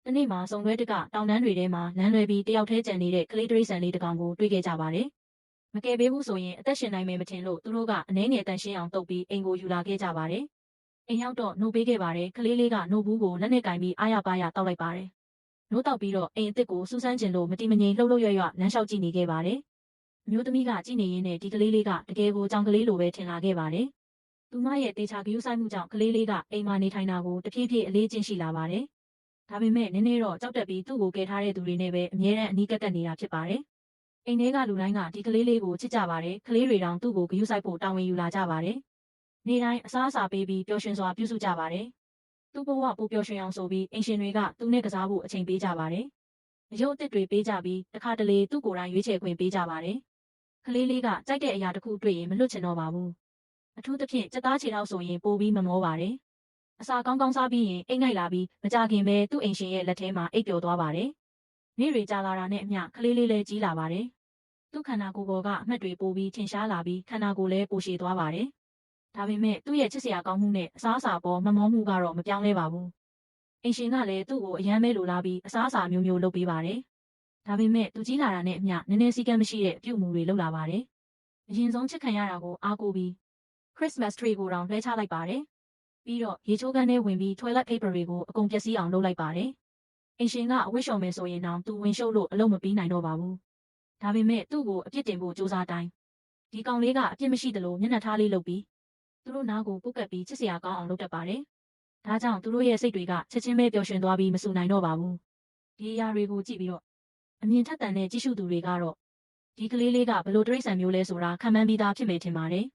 တနေ့မှာစုံတွဲတကတောင်တန်းတွေထဲမှာလမ်းလွဲပြီးတယောက်တည်းကျန်နေတဲ့ကလေးတရိษံလေးတစ်ကောင်ကိုတွေ့ခဲ့ကြပါတယ်။မကယ်ပေးဘူးဆိုရင်အသက်ရှင်နိုင်မယ်မထင်လို့သူတို့ကအနှဲငယ်တန်ရှင်းအောင်တုပ်ပြီးအိမ်ကိုယူလာခဲ့ကြပါတယ်။အိမ်ရောက်တော့နှုတ်ပေးခဲ့ပါတယ်။ကလေးလေးကနှုတ်ဘူးကိုလက်နဲ့ကင်ပြီးအားရပါးရတောက်လိုက်ပါတယ်။နှုတ်တောက်ပြီးတော့အိမ်အစ်စ်ကိုစူးစမ်းကျင်လို့မတိမငြိမ်လှုပ်လှုပ်ရွရွလမ်းလျှောက်ကြည့်နေခဲ့ပါတယ်။အမျိုးသမီးကကြည့်နေရင်းနဲ့ဒီကလေးလေးကတကယ်ကိုကြောင်ကလေးလိုပဲထင်လာခဲ့ပါတယ်။သူမရဲ့တေချာဂရုစိုက်မှုကြောင့်ကလေးလေးကအိမ်မှာနေထိုင်တာကိုတဖြည်းဖြည်းအလေးကျင့်ရှိလာပါတယ်။ဒါပေမဲ့နည်းနည်းတော့ကြောက်တက်ပြီးသူ့ကိုကယ်ထားတဲ့သူတွေနဲ့ပဲအမြဲတမ်းအနီးကပ်နေတာဖြစ်ပါတယ်။အိမ်ထဲကလူတိုင်းကဒီကလေးလေးကိုချစ်ကြပါတယ်။ကလေးတွေတောင်သူ့ကိုဂရုစိုက်ဖို့တာဝန်ယူလာကြပါတယ်။နေ့တိုင်းအစားအစာပေးပြီးပျော်ရွှင်စွာပြုစုကြပါတယ်။သူ့ဘဝပိုပျော်ရွှင်အောင်ဆိုပြီးအိမ်ရှင်တွေကသူနဲ့ကစားဖို့အချိန်ပေးကြပါတယ်။အယုတ်အသစ်တွေပေးကြပြီးတခါတလေသူ့ကိုယ်တိုင်ရွေးချယ်ခွင့်ပေးကြပါတယ်။ကလေးလေးကကြိုက်တဲ့အရာတစ်ခုတွေ့ရင်မလွတ်ချင်တော့ပါဘူး။အထူးသဖြင့်စက်သားခြေထောက်ဆိုရင်ပိုပြီးမမောပါတယ်။အစာကောင်းကောင်းစားပြီးရင်အိတ်ငိုက်လာပြီးမကြခင်ပဲသူ့အိမ်ရှင်ရဲ့လက်ထဲမှာအိပ်ပျော်သွားပါတယ်။နေ့တွေကြာလာတာနဲ့အမျှကလေးလေးလည်းကြီးလာပါတယ်။သူ့ခန္ဓာကိုယ်ပေါ်ကအမှတ်တွေပိုပြီးထင်ရှားလာပြီးခန္ဓာကိုယ်လည်းပိုရှည်သွားပါတယ်။ဒါပေမဲ့သူ့ရဲ့ချစ်စရာကောင်းမှုနဲ့အစားအစာပေါ်မမောမှုကတော့မပြောင်းလဲပါဘူး။အိမ်ရှင်ကလည်းသူ့ကိုအယမ်းမဲလိုလားပြီးအစားအစာမျိုးမျိုးလုပ်ပေးပါတယ်။ဒါပေမဲ့သူကြီးလာတာနဲ့အမျှနည်းနည်းစည်းကမ်းမရှိတဲ့အပြုအမူတွေလုပ်လာပါတယ်။အရင်ဆုံးချစ်ခံရတာကိုအားကိုးပြီး Christmas tree ကိုတောင်လွှဲချလိုက်ပါတယ်။ပြီးတော့ရေချိုးခန်းထဲဝင်ပြီး toilet paper တွေကိုအကုန်ပျက်စီးအောင်လုပ်လိုက်ပါတယ်။အိမ်ရှင်ကအဝတ်လျှော်မယ်ဆိုရင်တောင်သူဝင်ရှုပ်လို့အလုပ်မပြီးနိုင်တော့ပါဘူး။ဒါပေမဲ့သူ့ကိုအပြစ်တင်ဖို့စူးစမ်းတိုင်းဒီကောင်လေးကအပြစ်မရှိသလိုမျက်နှာထားလေးလုပ်ပြီးသူတို့နားကိုပုတ်ကပ်ပြီးချစ်စရာကောင်းအောင်လုပ်တတ်ပါတယ်။ဒါကြောင့်သူတို့ရဲ့စိတ်တွေကချက်ချင်းပဲပျော်ရွှင်သွားပြီးမဆူနိုင်တော့ပါဘူး။ဒီအရာတွေကိုကြည့်ပြီးတော့အမြင်ထက်သန်တဲ့ကြည့်ရှုသူတွေကတော့ဒီကလေးလေးကဘလို့တရိษံမျိုးလဲဆိုတာခံမှန်းပြီးသားဖြစ်မယ်ထင်ပါတယ်